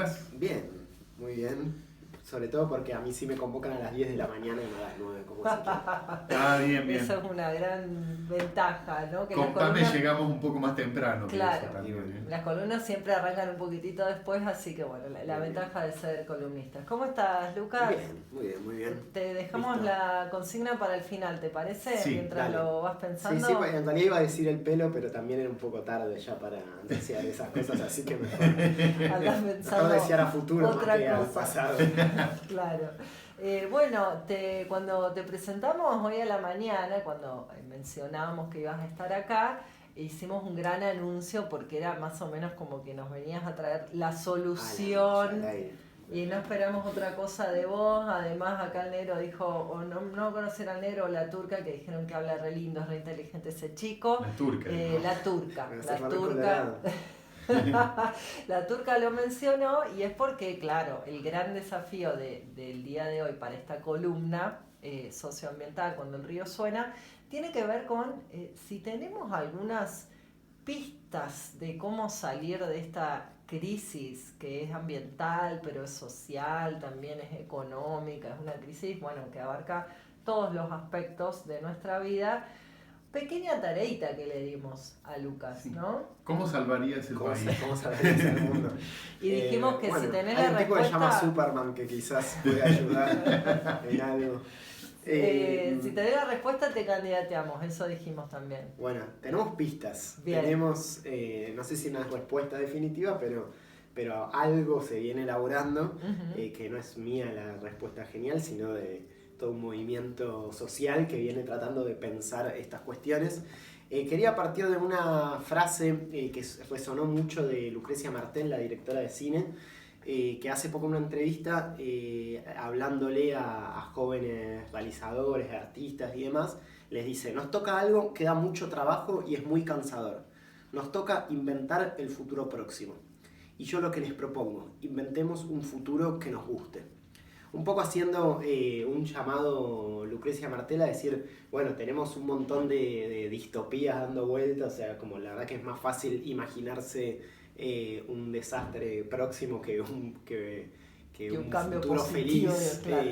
estás? Bien, muy bien. Sobre todo porque a mí sí me convocan a las 10 de la mañana y no a las 9, como si Bien, bien. Eso es una gran ventaja, ¿no? Que Con Pame llegamos un poco más temprano. Claro, que eso también, las columnas siempre arrancan un poquitito después, así que bueno, la ventaja de ser columnistas. ¿Cómo estás, Lucas? Bien, muy bien, muy bien. Te dejamos Listo. la consigna para el final, ¿te parece? Sí, Mientras dale. lo vas pensando. Sí, en realidad iba a decir el pelo, pero también era un poco tarde ya para desear esas cosas, así que mejor Pensando desear a futuro más otra que al cosa. pasado. Claro. Bueno, cuando te presentamos hoy a la mañana, cuando mencionábamos que ibas a estar acá, hicimos un gran anuncio porque era más o menos como que nos venías a traer la solución y no esperamos otra cosa de vos. Además, acá el negro dijo, o no conocer al negro o la turca, que dijeron que habla re lindo, es re inteligente ese chico. La turca. La turca. La turca. La turca lo mencionó y es porque, claro, el gran desafío del día de hoy para esta columna socioambiental, cuando el río suena, tiene que ver con si tenemos algunas pistas de cómo salir de esta crisis que es ambiental, pero es social, también es económica, es una crisis, bueno, que abarca todos los aspectos de nuestra vida. Pequeña tareita que le dimos a Lucas, ¿no? ¿Cómo salvarías el país? ¿Cómo salvarías el mundo? Y dijimos que si tenés la respuesta... Hay un tipo que se llama Superman que quizás puede ayudar en algo. Si tenés la respuesta te candidateamos, eso dijimos también. Bueno, tenemos pistas. Bien. Tenemos, no sé si una respuesta definitiva, pero algo se viene elaborando, que no es mía la respuesta genial, sino de todo un movimiento social que viene tratando de pensar estas cuestiones. Quería partir de una frase que resonó mucho de Lucrecia Martel, la directora de cine, que hace poco en una entrevista, hablándole a jóvenes realizadores, artistas y demás, les dice: nos toca algo que da mucho trabajo y es muy cansador. Nos toca inventar el futuro próximo. Y yo lo que les propongo, inventemos un futuro que nos guste. Un poco haciendo un llamado Lucrecia Martel a decir, bueno, tenemos un montón de distopías dando vueltas, o sea, como la verdad que es más fácil imaginarse un desastre próximo que un cambio futuro positivo, feliz. claro.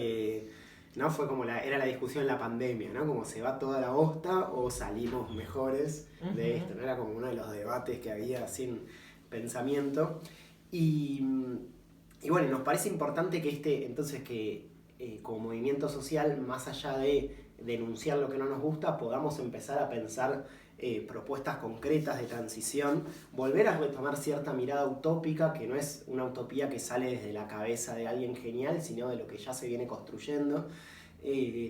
¿No? Fue como era la discusión en la pandemia, ¿no? Como se va toda la bosta o salimos mejores de esto, ¿no? Era como uno de los debates que había sin pensamiento. Y bueno, nos parece importante que entonces como movimiento social, más allá de denunciar lo que no nos gusta, podamos empezar a pensar propuestas concretas de transición, volver a retomar cierta mirada utópica, que no es una utopía que sale desde la cabeza de alguien genial, sino de lo que ya se viene construyendo.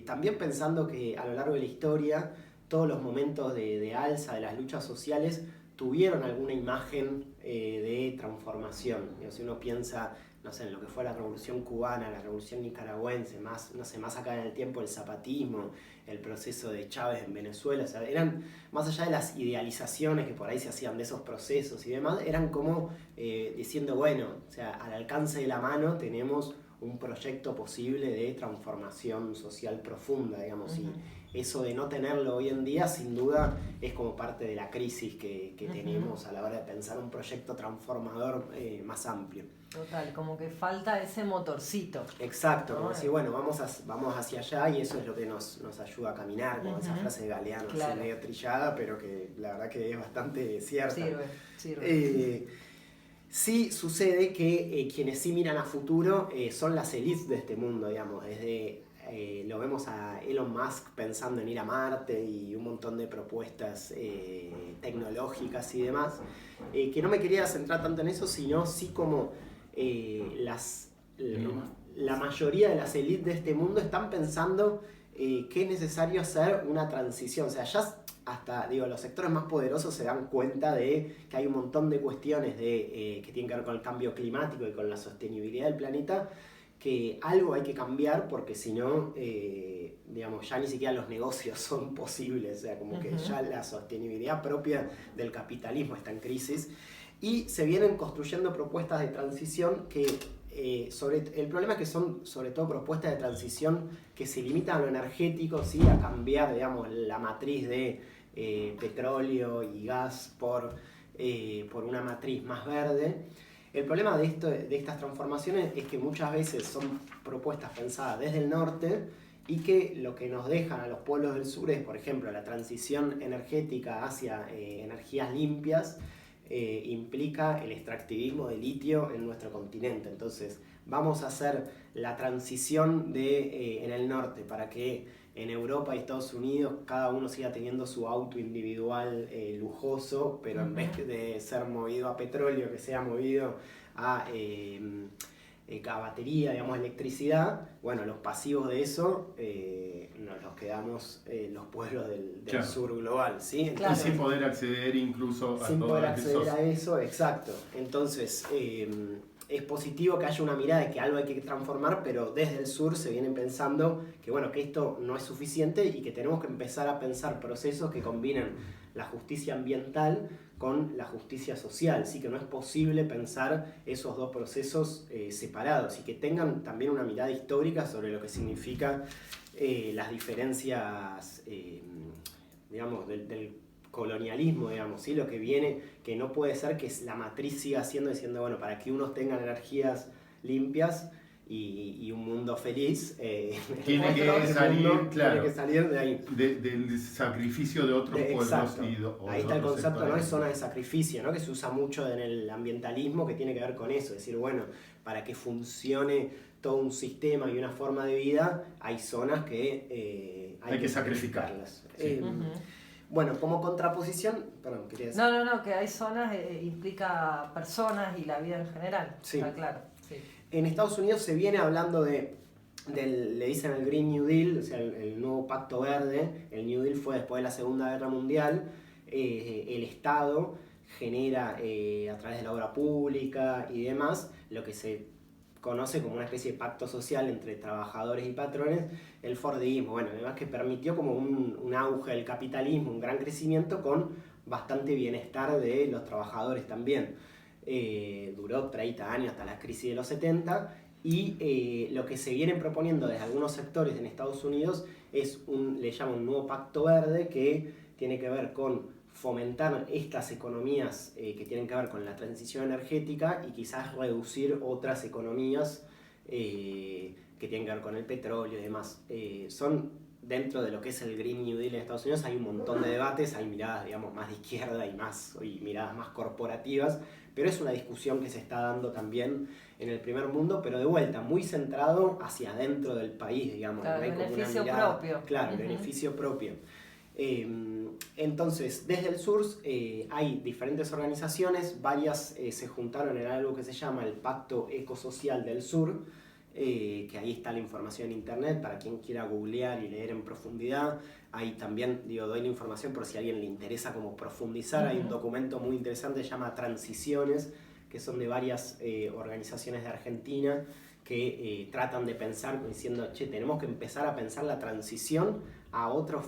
También pensando que a lo largo de la historia, todos los momentos de alza de las luchas sociales tuvieron alguna imagen de transformación. Si uno piensa, no sé, en lo que fue la Revolución Cubana, la Revolución Nicaragüense, más acá en el tiempo el zapatismo, el proceso de Chávez en Venezuela, o sea, eran, más allá de las idealizaciones que por ahí se hacían de esos procesos y demás, eran como diciendo, bueno, o sea, al alcance de la mano tenemos un proyecto posible de transformación social profunda, digamos, y eso de no tenerlo hoy en día, sin duda, es como parte de la crisis que tenemos a la hora de pensar un proyecto transformador más amplio. Total, como que falta ese motorcito. Exacto, como decir, bueno, vamos hacia allá y eso es lo que nos ayuda a caminar, como esa frase de Galeano, claro. así medio trillada, pero que la verdad que es bastante cierta. Sirve. Sí sucede que quienes sí miran a futuro son las élites de este mundo, digamos, lo vemos a Elon Musk pensando en ir a Marte y un montón de propuestas tecnológicas y demás, que no me quería centrar tanto en eso, sino sí como la mayoría de las élites de este mundo están pensando que es necesario hacer una transición, o sea, ya hasta los sectores más poderosos se dan cuenta de que hay un montón de cuestiones que tienen que ver con el cambio climático y con la sostenibilidad del planeta, que algo hay que cambiar porque si no, ya ni siquiera los negocios son posibles, o sea, como que ya la sostenibilidad propia del capitalismo está en crisis y se vienen construyendo propuestas de transición que el problema es que son sobre todo propuestas de transición que se limitan a lo energético, ¿sí? A cambiar, la matriz de petróleo y gas por una matriz más verde. El problema de estas transformaciones es que muchas veces son propuestas pensadas desde el norte y que lo que nos dejan a los pueblos del sur es, por ejemplo, la transición energética hacia energías limpias, implica el extractivismo de litio en nuestro continente. Entonces, vamos a hacer la transición en el norte para que en Europa y Estados Unidos cada uno siga teniendo su auto individual lujoso, pero en vez de ser movido a petróleo, que sea movido a batería, digamos, electricidad. Bueno, los pasivos de eso nos los quedamos los pueblos del claro. sur global, ¿sí? Entonces, claro. Sin poder acceder incluso a sin todo poder acceder a eso, exacto. Entonces, es positivo que haya una mirada de que algo hay que transformar, pero desde el sur se vienen pensando que, bueno, que esto no es suficiente y que tenemos que empezar a pensar procesos que combinen la justicia ambiental con la justicia social, sí, que no es posible pensar esos dos procesos separados y que tengan también una mirada histórica sobre lo que significa las diferencias, digamos, del colonialismo, digamos, ¿sí? Lo que viene, que no puede ser que la matriz siga diciendo, bueno, para que unos tengan energías limpias y un mundo feliz, tiene que salir de ahí. Del sacrificio de otros pueblos. Ahí está el concepto, ¿no? Es zona de sacrificio, ¿no? Que se usa mucho en el ambientalismo, que tiene que ver con eso, es decir, bueno, para que funcione todo un sistema y una forma de vida, hay zonas que hay que sacrificarlas. Bueno, como contraposición, perdón, quería decir. No, que hay zonas, implica personas y la vida en general, sí. Está claro. Sí. En Estados Unidos se viene hablando le dicen el Green New Deal, o sea, el nuevo pacto verde. El New Deal fue después de la Segunda Guerra Mundial. El Estado genera a través de la obra pública y demás lo que se conoce como una especie de pacto social entre trabajadores y patrones, el Fordismo, bueno, además que permitió como un auge del capitalismo, un gran crecimiento con bastante bienestar de los trabajadores también. Duró 30 años hasta la crisis de los 70 y lo que se vienen proponiendo desde algunos sectores en Estados Unidos es le llaman un nuevo pacto verde que tiene que ver con fomentar estas economías que tienen que ver con la transición energética y quizás reducir otras economías que tienen que ver con el petróleo y demás. Son dentro de lo que es el Green New Deal en Estados Unidos hay un montón de debates, hay miradas, digamos, más de izquierda y miradas más corporativas, pero es una discusión que se está dando también en el primer mundo, pero de vuelta, muy centrado hacia adentro del país, digamos. Claro, no hay el como beneficio una mirada, propio. Claro, el beneficio propio. Entonces, desde el sur hay diferentes organizaciones, varias se juntaron en algo que se llama el Pacto Ecosocial del Sur, que ahí está la información en internet para quien quiera googlear y leer en profundidad. Ahí también doy la información por si a alguien le interesa como profundizar. Hay un documento muy interesante que se llama Transiciones, que son de varias organizaciones de Argentina que tratan de pensar diciendo, tenemos que empezar a pensar la transición a otro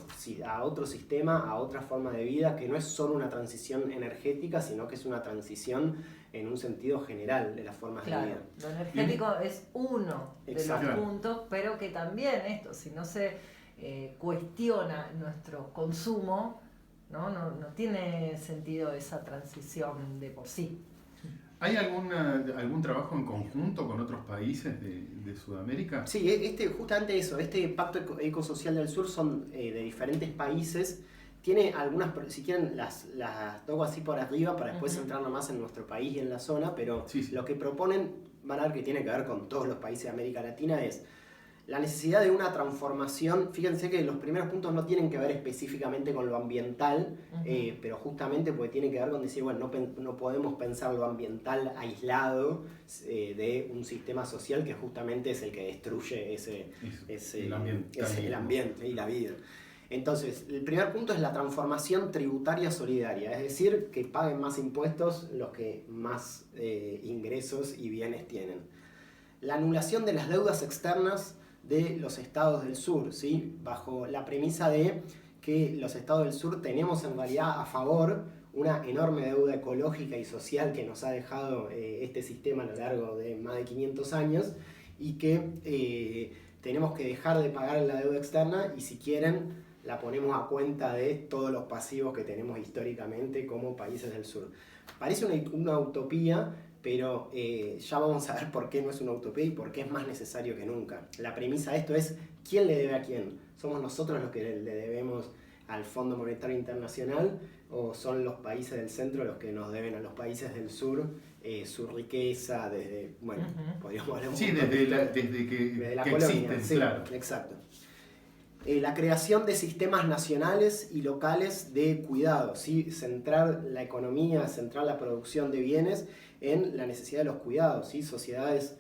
sistema, a otra forma de vida, que no es solo una transición energética, sino que es una transición en un sentido general de las formas de vida. Lo energético es uno de los puntos, pero que también esto, si no se cuestiona nuestro consumo, no tiene sentido esa transición de por sí. ¿Hay algún trabajo en conjunto con otros países de Sudamérica? Sí, justamente eso, este Pacto Ecosocial del Sur son de diferentes países. Tiene algunas, si quieren las toco así por arriba para después centrarnos más en nuestro país y en la zona, pero lo que proponen, van a ver que tiene que ver con todos los países de América Latina, es la necesidad de una transformación. Fíjense que los primeros puntos no tienen que ver específicamente con lo ambiental, pero justamente porque tiene que ver con decir, bueno, no podemos pensar lo ambiental aislado de un sistema social que justamente es el que destruye el ambiente y la vida. Entonces, el primer punto es la transformación tributaria solidaria, es decir, que paguen más impuestos los que más ingresos y bienes tienen. La anulación de las deudas externas de los estados del sur, ¿sí? Bajo la premisa de que los estados del sur tenemos en realidad a favor una enorme deuda ecológica y social que nos ha dejado este sistema a lo largo de más de 500 años y que tenemos que dejar de pagar la deuda externa y si quieren la ponemos a cuenta de todos los pasivos que tenemos históricamente como países del sur. Parece una utopía, pero ya vamos a ver por qué no es una utopía y por qué es más necesario que nunca. La premisa de esto es quién le debe a quién. ¿Somos nosotros los que le debemos al Fondo Monetario Internacional o son los países del centro los que nos deben a los países del sur su riqueza desde, bueno, podríamos hablar un Sí, poco desde la colonia, existen, sí, claro. exacto. La creación de sistemas nacionales y locales de cuidado, ¿sí? Centrar la economía, centrar la producción de bienes en la necesidad de los cuidados, ¿sí? Sociedades,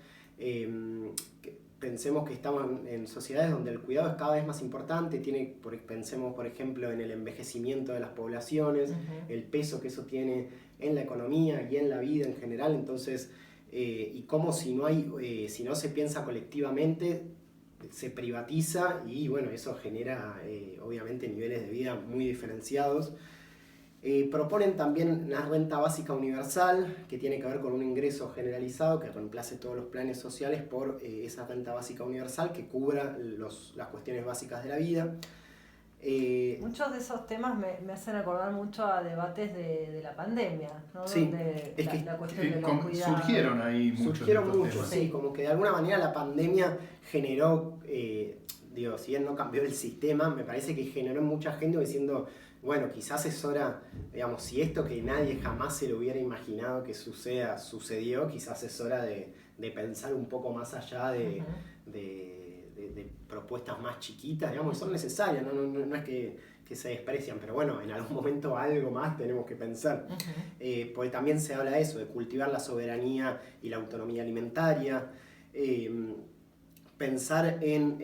pensemos que estamos en sociedades donde el cuidado es cada vez más importante, pensemos por ejemplo en el envejecimiento de las poblaciones, el peso que eso tiene en la economía y en la vida en general, entonces, y cómo si no se piensa colectivamente, se privatiza y bueno, eso genera obviamente niveles de vida muy diferenciados. Proponen también una renta básica universal que tiene que ver con un ingreso generalizado que reemplace todos los planes sociales por esa renta básica universal que cubra las cuestiones básicas de la vida. Muchos de esos temas me hacen acordar mucho a debates de la pandemia, ¿no? Sí, donde es que la cuestión de los cuidados. Surgieron ahí muchos muchos, sí, como que de alguna manera la pandemia generó, si bien no cambió el sistema, me parece que generó en mucha gente diciendo, bueno, quizás es hora, digamos, si esto que nadie jamás se lo hubiera imaginado que sucedió, quizás es hora de pensar un poco más allá de propuestas más chiquitas, digamos, son necesarias, no es que se desprecian, pero bueno, en algún momento algo más tenemos que pensar. Porque también se habla de eso, de cultivar la soberanía y la autonomía alimentaria, pensar en,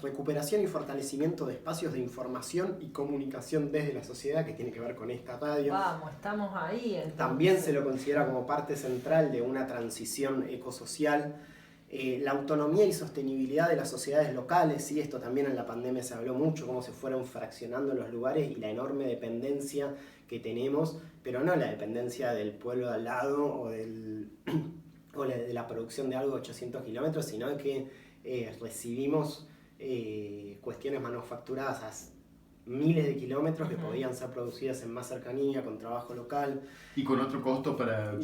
recuperación y fortalecimiento de espacios de información y comunicación desde la sociedad, que tiene que ver con esta radio. Vamos, estamos ahí. Entonces. También se lo considera como parte central de una transición ecosocial. La autonomía y sostenibilidad de las sociedades locales, ¿sí? Esto también en la pandemia se habló mucho, cómo se fueron fraccionando los lugares y la enorme dependencia que tenemos, pero no la dependencia del pueblo de al lado o de la producción de algo de 800 kilómetros, sino que recibimos cuestiones manufacturadas a miles de kilómetros que podían ser producidas en más cercanía, con trabajo local. Y con otro costo para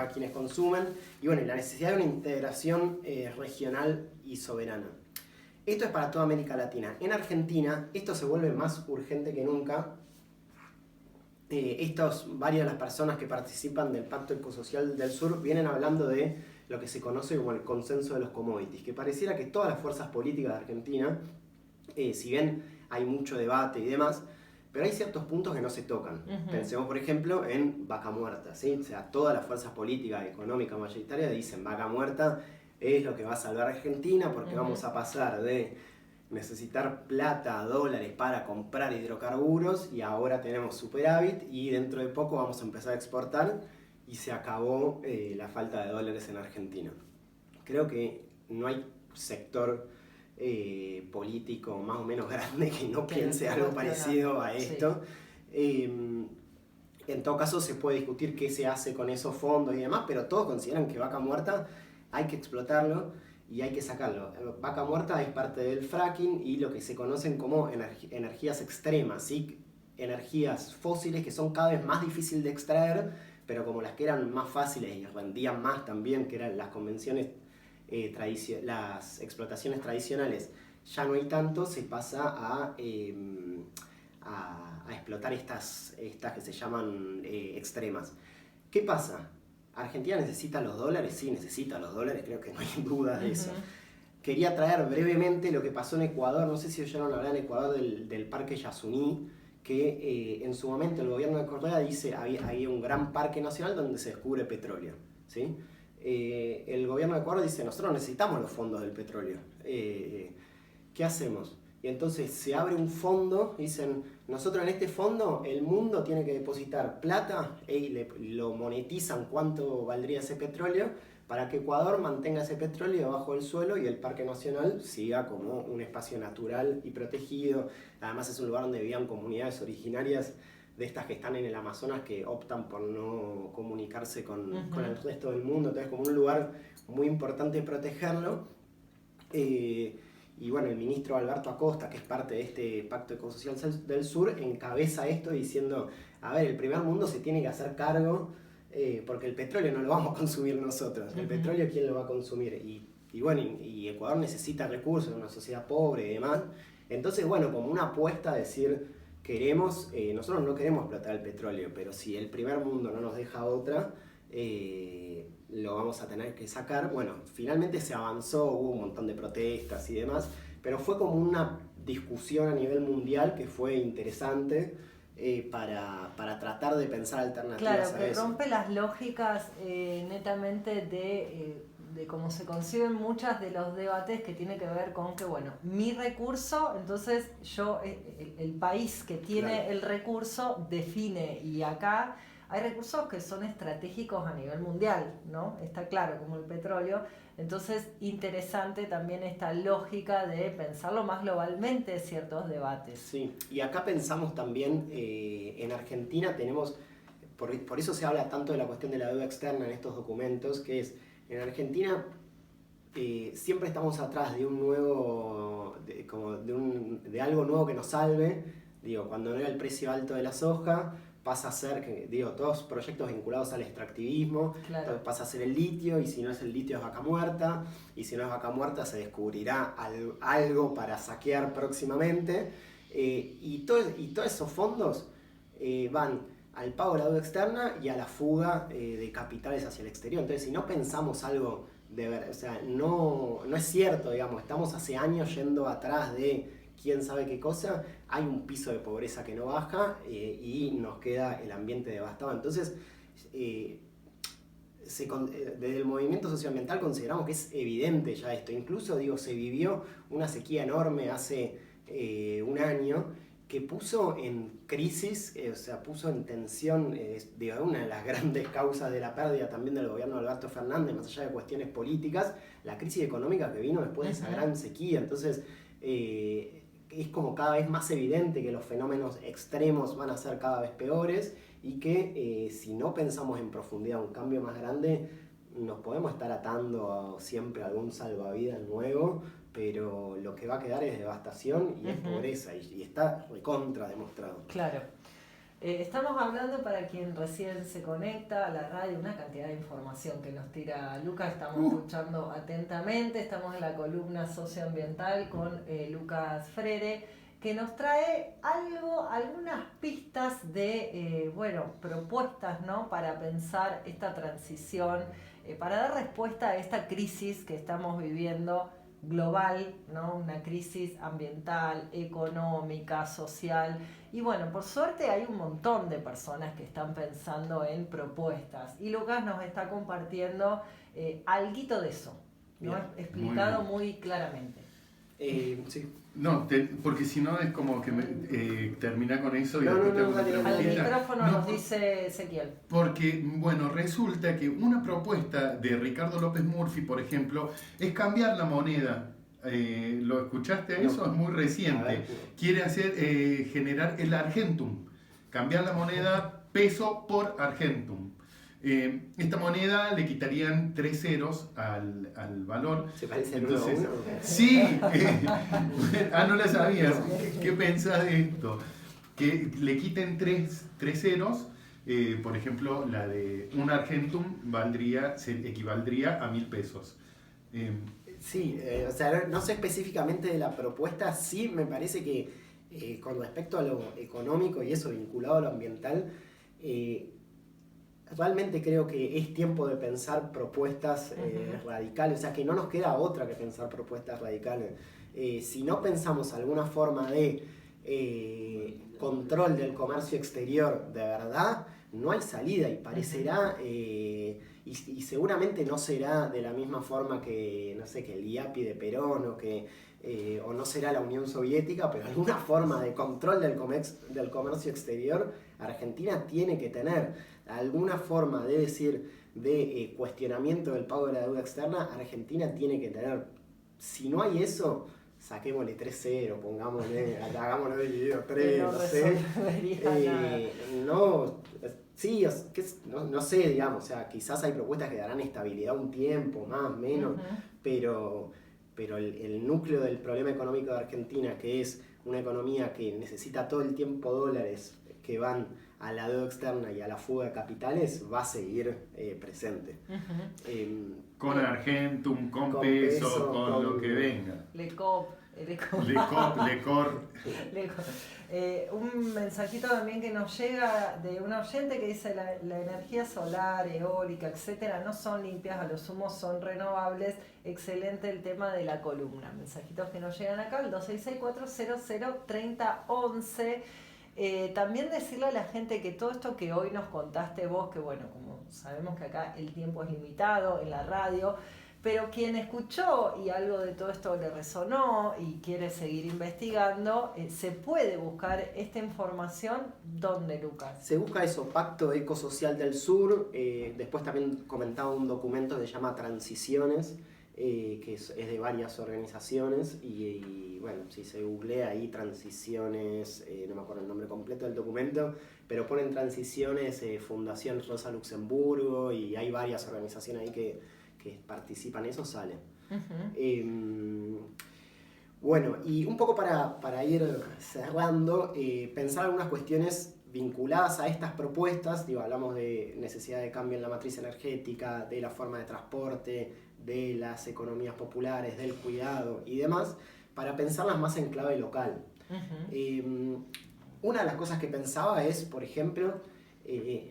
quienes consumen. Y bueno, la necesidad de una integración regional y soberana. Esto es para toda América Latina. En Argentina, esto se vuelve más urgente que nunca. Varias de las personas que participan del Pacto Ecosocial del Sur vienen hablando de lo que se conoce como el consenso de los commodities, que pareciera que todas las fuerzas políticas de Argentina, si bien hay mucho debate y demás, pero hay ciertos puntos que no se tocan. Pensemos, por ejemplo, en Vaca Muerta, ¿sí? O sea, todas las fuerzas políticas, económicas, mayoritarias dicen Vaca Muerta es lo que va a salvar a Argentina porque vamos a pasar de necesitar plata, dólares para comprar hidrocarburos y ahora tenemos superávit y dentro de poco vamos a empezar a exportar y se acabó la falta de dólares en Argentina. Creo que no hay sector político más o menos grande que no piense algo parecido a esto. Sí. En todo caso se puede discutir qué se hace con esos fondos y demás, pero todos consideran que Vaca Muerta hay que explotarlo y hay que sacarlo. Vaca Muerta es parte del fracking y lo que se conocen como energías extremas, ¿sí? Energías fósiles que son cada vez más difíciles de extraer, pero como las que eran más fáciles y rendían más también, que eran las convenciones las explotaciones tradicionales, ya no hay tanto, se pasa a explotar estas que se llaman extremas. ¿Qué pasa? ¿Argentina necesita los dólares? Sí, necesita los dólares, creo que no hay duda de eso. Quería traer brevemente lo que pasó en Ecuador, no sé si oyeron hablar en Ecuador del parque Yasuní, que en su momento el gobierno de Correa dice había un gran parque nacional donde se descubre petróleo, ¿sí? El gobierno de Ecuador dice, nosotros necesitamos los fondos del petróleo, ¿qué hacemos? Y entonces se abre un fondo, dicen, nosotros en este fondo el mundo tiene que depositar plata y lo monetizan cuánto valdría ese petróleo para que Ecuador mantenga ese petróleo bajo el suelo y el Parque Nacional siga como un espacio natural y protegido. Además es un lugar donde vivían comunidades originarias de estas que están en el Amazonas que optan por no comunicarse con el resto del mundo, entonces como un lugar muy importante protegerlo. Y bueno, el ministro Alberto Acosta, que es parte de este Pacto Ecosocial del Sur, encabeza esto diciendo, a ver, el primer mundo se tiene que hacer cargo porque el petróleo no lo vamos a consumir nosotros. El petróleo, ¿quién lo va a consumir? Y bueno, y Ecuador necesita recursos, es una sociedad pobre y demás. Entonces, bueno, como una apuesta a decir, nosotros no queremos explotar el petróleo, pero si el primer mundo no nos deja otra, lo vamos a tener que sacar. Bueno, finalmente se avanzó, hubo un montón de protestas y demás, pero fue como una discusión a nivel mundial que fue interesante para tratar de pensar alternativas claro, a que eso. rompe las lógicas netamente de cómo se conciben muchas de los debates que tiene que ver con que, bueno, mi recurso, entonces el país que tiene Claro. el recurso define, y acá hay recursos que son estratégicos a nivel mundial, ¿no? Está claro, como el petróleo. Entonces, interesante también esta lógica de pensarlo más globalmente ciertos debates. Sí, y acá pensamos también, en Argentina tenemos, por eso se habla tanto de la cuestión de la deuda externa en estos documentos, que es, en Argentina siempre estamos atrás de un nuevo, de algo nuevo que nos salve. Digo, cuando no era el precio alto de la soja, pasa a ser, todos proyectos vinculados al extractivismo, Claro. entonces pasa a ser el litio, y si no es el litio es vaca muerta, y si no es vaca muerta se descubrirá algo para saquear próximamente, y todos esos fondos van al pago de la deuda externa y a la fuga de capitales hacia el exterior. Entonces, si no pensamos algo o sea, no es cierto, digamos, estamos hace años yendo atrás de quién sabe qué cosa, hay un piso de pobreza que no baja, y nos queda el ambiente devastado. Entonces, desde el movimiento socioambiental consideramos que es evidente ya esto. Incluso, se vivió una sequía enorme hace un año que puso en crisis, puso en tensión, una de las grandes causas de la pérdida también del gobierno de Alberto Fernández, más allá de cuestiones políticas, la crisis económica que vino después de esa gran sequía. Entonces, es como cada vez más evidente que los fenómenos extremos van a ser cada vez peores, y que si no pensamos en profundidad un cambio más grande, nos podemos estar atando siempre a algún salvavidas nuevo, pero lo que va a quedar es devastación y es pobreza, y está recontra demostrado. Claro. Estamos hablando, para quien recién se conecta a la radio, una cantidad de información que nos tira Lucas. Estamos escuchando atentamente, estamos en la columna socioambiental con Lucas Freire, que nos trae algunas pistas de propuestas, ¿no?, para pensar esta transición, para dar respuesta a esta crisis que estamos viviendo global, ¿no? Una crisis ambiental, económica, social. Y bueno, por suerte hay un montón de personas que están pensando en propuestas. Y Lucas nos está compartiendo alguito de eso, ¿no? Bien. Explicado muy claramente. Sí. No, porque si no es como que termina con eso y No, después no, tengo no, una dale, dale. Al preguntita. micrófono No, nos dice Ezequiel. Porque, bueno, resulta que una propuesta de Ricardo López Murphy, por ejemplo, es cambiar la moneda. ¿Lo escuchaste a eso? No. Es muy reciente. Quiere generar el Argentum, cambiar la moneda peso por Argentum. Esta moneda le quitarían 3 ceros al valor. ¿Se parece al Entonces, 1-1? Sí. No la sabías. ¿Qué pensás de esto? Que le quiten 3 ceros. Por ejemplo, la de un Argentum equivaldría a 1.000 pesos. Sí, no sé específicamente de la propuesta, sí me parece que con respecto a lo económico y eso vinculado a lo ambiental, realmente creo que es tiempo de pensar propuestas radicales, o sea que no nos queda otra que pensar propuestas radicales. Si no pensamos alguna forma de control del comercio exterior de verdad, no hay salida, y parecerá, y seguramente no será de la misma forma que, no sé, que el IAPI de Perón, o no será la Unión Soviética, pero alguna forma de control del comercio exterior Argentina tiene que tener. Alguna forma de decir, de cuestionamiento del pago de la deuda externa, Argentina tiene que tener. Si no hay eso, saquémosle 3-0, hagámoslo dividido 3, no sé. No sé, digamos, o sea, quizás hay propuestas que darán estabilidad un tiempo, más, menos, pero el núcleo del problema económico de Argentina, que es una economía que necesita todo el tiempo dólares que van a la deuda externa y a la fuga de capitales va a seguir presente. Con Argentum, con peso, con lo que venga. Lecop. Lecor. Un mensajito también que nos llega de un oyente que dice la energía solar, eólica, etcétera, no son limpias, a lo sumo son renovables. Excelente el tema de la columna. Mensajitos que nos llegan acá, el 266-400-3011. También decirle a la gente que todo esto que hoy nos contaste vos, que bueno, como sabemos que acá el tiempo es limitado en la radio, pero quien escuchó y algo de todo esto le resonó y quiere seguir investigando, se puede buscar esta información. ¿Dónde, Lucas? Se busca eso, Pacto Ecosocial del Sur. Después también comentaba un documento que se llama Transiciones, que es de varias organizaciones. Y bueno, si se googlea ahí Transiciones, no me acuerdo el nombre completo del documento, pero ponen Transiciones, Fundación Rosa Luxemburgo, y hay varias organizaciones ahí que participan, eso sale. Bueno, y un poco para ir cerrando, pensar algunas cuestiones vinculadas a estas propuestas. Digo, hablamos de necesidad de cambio en la matriz energética, de la forma de transporte, de las economías populares, del cuidado y demás, para pensarlas más en clave local. Una de las cosas que pensaba es, por ejemplo,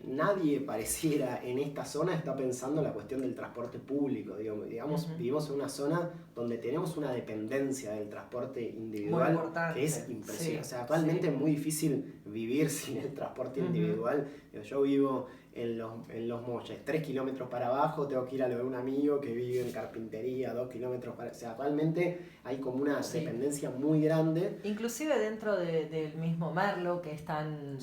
nadie pareciera en esta zona está pensando en la cuestión del transporte público. Digamos, vivimos en una zona donde tenemos una dependencia del transporte individual que es impresionante. Sí, o sea, actualmente es muy difícil vivir sin el transporte individual. Yo vivo en los Molles, 3 kilómetros para abajo, tengo que ir a lo de un amigo que vive en Carpintería, 2 kilómetros para... O sea, actualmente hay como una dependencia muy grande. Inclusive dentro del mismo Merlo, que es tan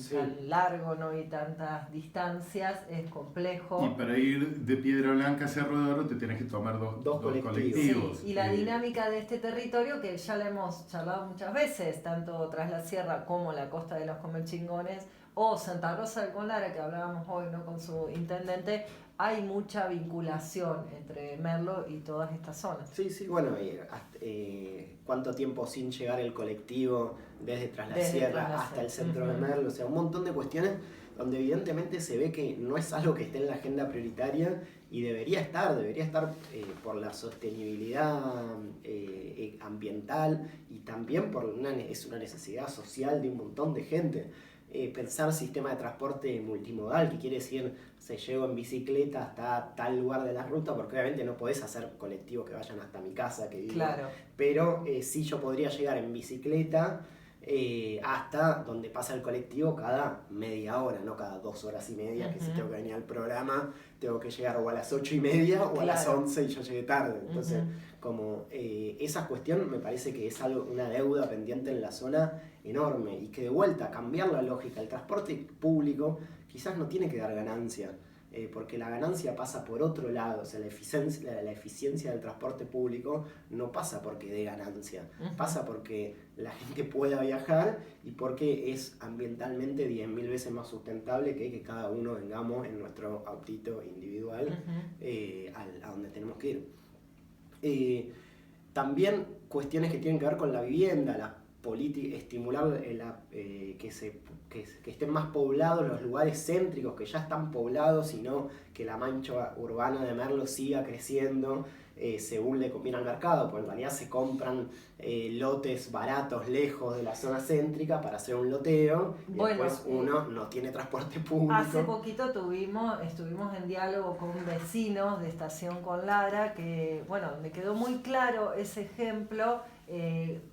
largo, ¿no? Y tantas distancias, es complejo. Y para ir de Piedra Blanca a Cerro de Oro te tenés que tomar dos colectivos. Sí, y la dinámica de este territorio, que ya la hemos charlado muchas veces, tanto tras la sierra como la costa de los Comechingones, o Santa Rosa del Conlara, que hablábamos hoy, ¿no? Con su intendente, hay mucha vinculación entre Merlo y todas estas zonas. Sí, bueno, cuánto tiempo sin llegar el colectivo desde Tras la Sierra hasta el centro de Merlo, o sea, un montón de cuestiones donde evidentemente se ve que no es algo que esté en la agenda prioritaria y debería estar por la sostenibilidad ambiental, y también es una necesidad social de un montón de gente. Pensar sistema de transporte multimodal, que quiere decir, llego en bicicleta hasta tal lugar de la ruta, porque obviamente no podés hacer colectivos que vayan hasta mi casa, que vivo. Claro. Pero sí, yo podría llegar en bicicleta hasta donde pasa el colectivo cada media hora, no cada 2 horas y media, que si tengo que venir al programa tengo que llegar o a las 8:30 o a las 11 y yo llegué tarde. Entonces, como esa cuestión me parece que es una deuda pendiente en la zona enorme, y que de vuelta cambiar la lógica. El transporte público quizás no tiene que dar ganancia, porque la ganancia pasa por otro lado. O sea, la eficiencia del transporte público no pasa porque dé ganancia, pasa porque la gente pueda viajar y porque es ambientalmente 10.000 veces más sustentable que cada uno vengamos en nuestro autito individual a donde tenemos que ir. También cuestiones que tienen que ver con la vivienda, estimular que estén más poblados los lugares céntricos que ya están poblados, y no que la mancha urbana de Merlo siga creciendo según le conviene al mercado, porque en realidad se compran lotes baratos lejos de la zona céntrica para hacer un loteo, y después uno no tiene transporte público. Hace poquito estuvimos en diálogo con vecinos de Estación con Lara, donde quedó muy claro ese ejemplo,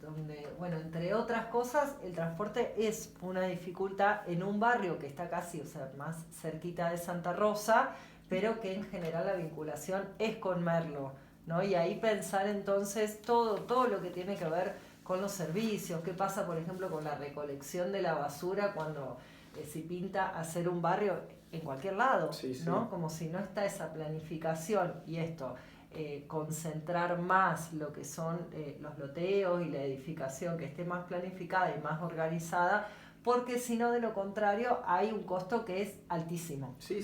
donde, entre otras cosas, el transporte es una dificultad en un barrio que está casi, más cerquita de Santa Rosa, pero que en general la vinculación es con Merlo, ¿no? Y ahí pensar entonces todo lo que tiene que ver con los servicios, qué pasa, por ejemplo, con la recolección de la basura cuando se pinta hacer un barrio en cualquier lado, ¿no? Como si no está esa planificación y esto. Concentrar más lo que son los loteos y la edificación, que esté más planificada y más organizada, porque si no, de lo contrario, hay un costo que es altísimo. Sí.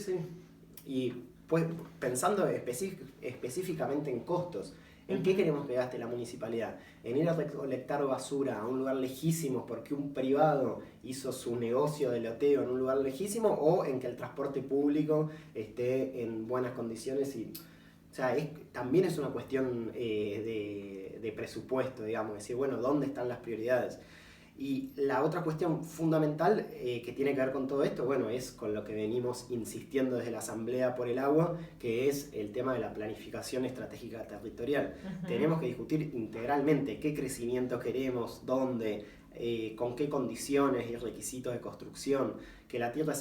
Y pues pensando específicamente en costos, ¿En qué queremos que gaste la municipalidad? ¿En ir a recolectar basura a un lugar lejísimo porque un privado hizo su negocio de loteo en un lugar lejísimo? ¿O en que el transporte público esté en buenas condiciones? O sea, también es una cuestión de presupuesto, digamos, decir, bueno, ¿dónde están las prioridades? Y la otra cuestión fundamental que tiene que ver con todo esto, bueno, es con lo que venimos insistiendo desde la Asamblea por el Agua, que es el tema de la planificación estratégica territorial. Tenemos que discutir integralmente qué crecimiento queremos, dónde, con qué condiciones y requisitos de construcción, que la tierra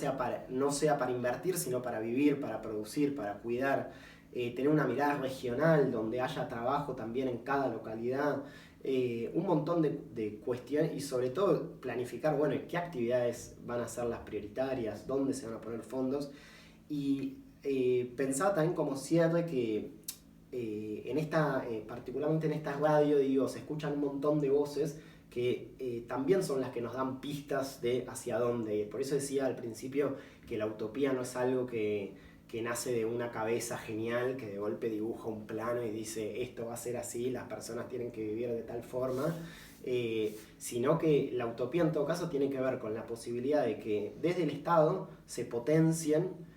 no sea para invertir, sino para vivir, para producir, para cuidar, tener una mirada regional donde haya trabajo también en cada localidad. Un montón de cuestiones y sobre todo planificar, bueno, qué actividades van a ser las prioritarias, dónde se van a poner fondos. Y pensaba también como cierre que particularmente en esta radio, digo, se escuchan un montón de voces que también son las que nos dan pistas de hacia dónde. Por eso decía al principio que la utopía no es algo que nace de una cabeza genial que de golpe dibuja un plano y dice esto va a ser así, las personas tienen que vivir de tal forma, sino que la utopía en todo caso tiene que ver con la posibilidad de que desde el Estado se potencien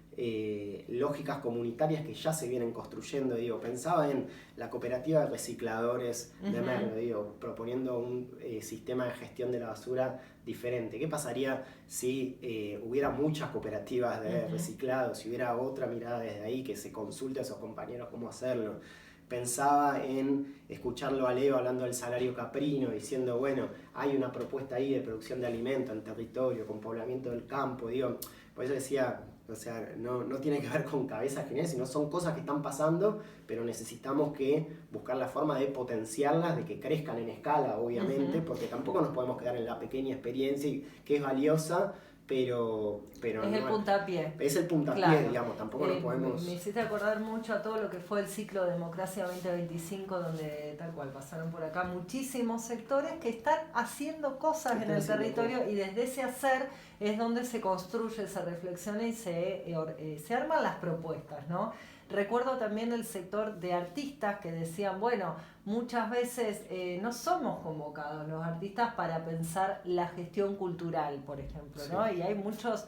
lógicas comunitarias que ya se vienen construyendo. Digo, pensaba en la cooperativa de recicladores de Merlo, digo, proponiendo un sistema de gestión de la basura diferente. ¿Qué pasaría si hubiera muchas cooperativas de reciclado, si hubiera otra mirada desde ahí, que se consulte a esos compañeros cómo hacerlo? Pensaba en escucharlo a Leo hablando del salario caprino, diciendo, bueno, hay una propuesta ahí de producción de alimentos en territorio, con poblamiento del campo. Digo, por eso decía, o sea, no tiene que ver con cabezas geniales, sino son cosas que están pasando, pero necesitamos que buscar la forma de potenciarlas, de que crezcan en escala, obviamente, porque tampoco nos podemos quedar en la pequeña experiencia que es valiosa, pero es no, el puntapié. Es el puntapié, claro. Digamos, tampoco nos podemos... Me hiciste acordar mucho a todo lo que fue el ciclo Democracia 2025, donde tal cual pasaron por acá muchísimos sectores que están haciendo cosas en el territorio y desde ese hacer es donde se construye, se reflexiona y se arman las propuestas, ¿no? Recuerdo también el sector de artistas que decían, bueno, muchas veces no somos convocados los artistas para pensar la gestión cultural, por ejemplo, ¿no? Y hay muchos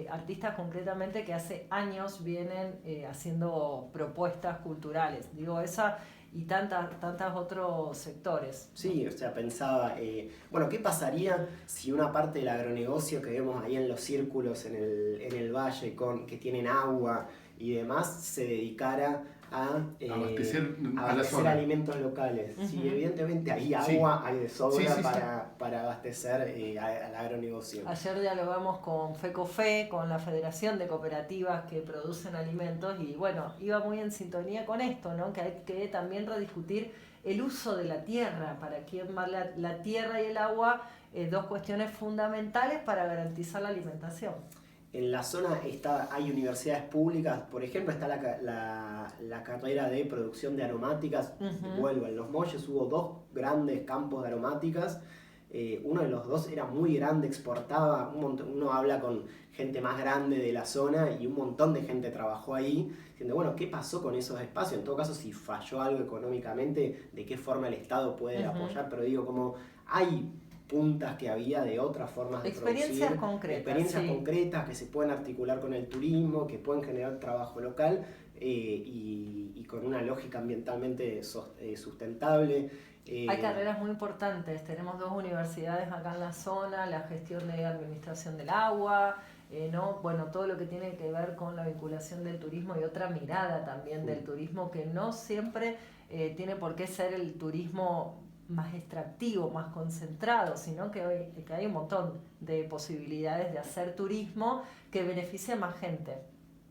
artistas concretamente que hace años vienen haciendo propuestas culturales. Digo, esa y tantas otros sectores. Sí, o sea, pensaba, bueno, ¿qué pasaría si una parte del agronegocio que vemos ahí en los círculos en el valle, que tienen agua y demás, se dedicara a abastecer a la abastecer zona. Alimentos locales? Sí, evidentemente hay agua, hay de sobra Sí. para abastecer al agronegocio. Ayer dialogamos con FECOFE, con la Federación de Cooperativas que producen alimentos, y bueno, iba muy en sintonía con esto, ¿no? Que hay que también rediscutir el uso de la tierra, para quién va la tierra y el agua, dos cuestiones fundamentales para garantizar la alimentación. En la zona hay universidades públicas, por ejemplo, está la carrera de producción de aromáticas. Vuelvo, en Los Molles hubo 2 grandes campos de aromáticas. Uno de los 2 era muy grande, exportaba un montón. Uno habla con gente más grande de la zona y un montón de gente trabajó ahí, diciendo, bueno, ¿qué pasó con esos espacios? En todo caso, si falló algo económicamente, ¿de qué forma el Estado puede apoyar? Pero digo, como hay puntas que había de otras formas de experiencias producir, concretas, experiencias concretas que se pueden articular con el turismo, que pueden generar trabajo local y con una lógica ambientalmente sustentable. Hay carreras muy importantes, tenemos 2 universidades acá en la zona, la gestión de administración del agua, ¿no? Bueno, todo lo que tiene que ver con la vinculación del turismo y otra mirada también del turismo, que no siempre tiene por qué ser el turismo más extractivo, más concentrado, sino que hay un montón de posibilidades de hacer turismo que beneficie a más gente.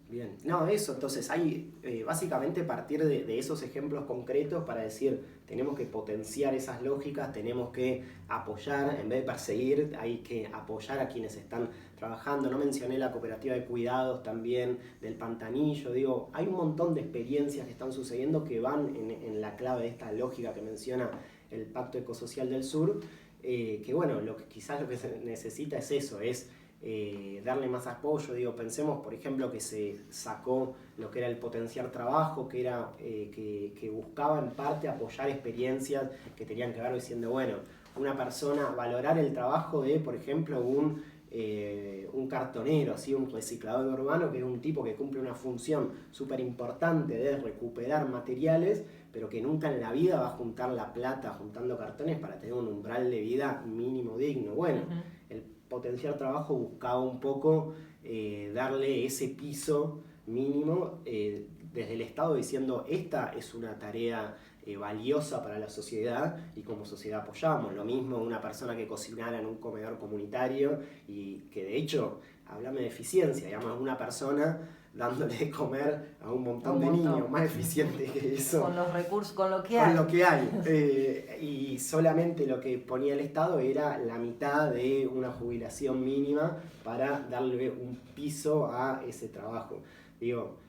Bien, no, eso, entonces hay básicamente partir de esos ejemplos concretos para decir, tenemos que potenciar esas lógicas, tenemos que apoyar, en vez de perseguir, hay que apoyar a quienes están trabajando. No mencioné la cooperativa de cuidados también del Pantanillo, digo, hay un montón de experiencias que están sucediendo que van en la clave de esta lógica que menciona el Pacto Ecosocial del Sur, que bueno, quizás lo que se necesita es eso, es darle más apoyo. Digo, pensemos, por ejemplo, que se sacó lo que era el potenciar trabajo, que era que buscaba en parte apoyar experiencias que tenían que ver diciendo, bueno, una persona, valorar el trabajo de, por ejemplo, un cartonero, ¿sí? Un reciclador urbano, que es un tipo que cumple una función súper importante de recuperar materiales, pero que nunca en la vida va a juntar la plata juntando cartones para tener un umbral de vida mínimo digno. Bueno, el potenciar trabajo buscaba un poco darle ese piso mínimo desde el Estado, diciendo, esta es una tarea valiosa para la sociedad y como sociedad apoyamos. Lo mismo una persona que cocinara en un comedor comunitario y que de hecho, háblame de eficiencia, digamos, una persona dándole de comer a un montón de niños, más eficiente que eso. Con los recursos, con lo que con hay. Lo que hay. Y solamente lo que ponía el Estado era la mitad de una jubilación mínima para darle un piso a ese trabajo. Digo,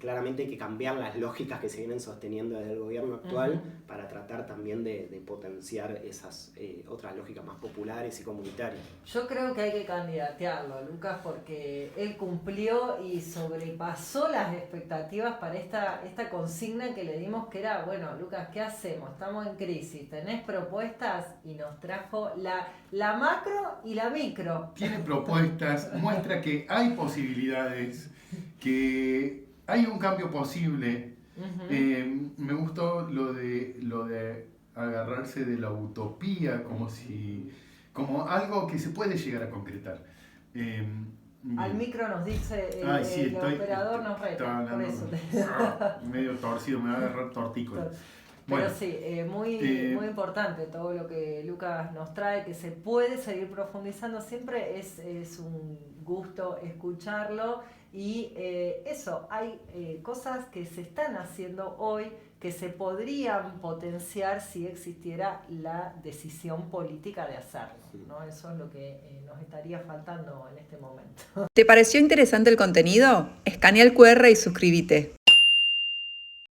claramente hay que cambiar las lógicas que se vienen sosteniendo desde el gobierno actual para tratar también de potenciar esas otras lógicas más populares y comunitarias. Yo creo que hay que candidatearlo, Lucas, porque él cumplió y sobrepasó las expectativas para esta consigna que le dimos, que era, bueno, Lucas, ¿qué hacemos? Estamos en crisis, ¿tenés propuestas? Y nos trajo la macro y la micro. Tiene propuestas, muestra que hay posibilidades, que hay un cambio posible. Me gustó lo de agarrarse de la utopía como algo que se puede llegar a concretar. Al micro nos dice el operador nos reta, por eso. Medio torcido, me va a agarrar tortícolis. Pero Bueno, sí, muy importante todo lo que Lucas nos trae, que se puede seguir profundizando. Siempre es un gusto escucharlo y eso, hay cosas que se están haciendo hoy que se podrían potenciar si existiera la decisión política de hacerlo, ¿no? Eso es lo que nos estaría faltando en este momento. ¿Te pareció interesante el contenido? Escanea el QR y suscríbete.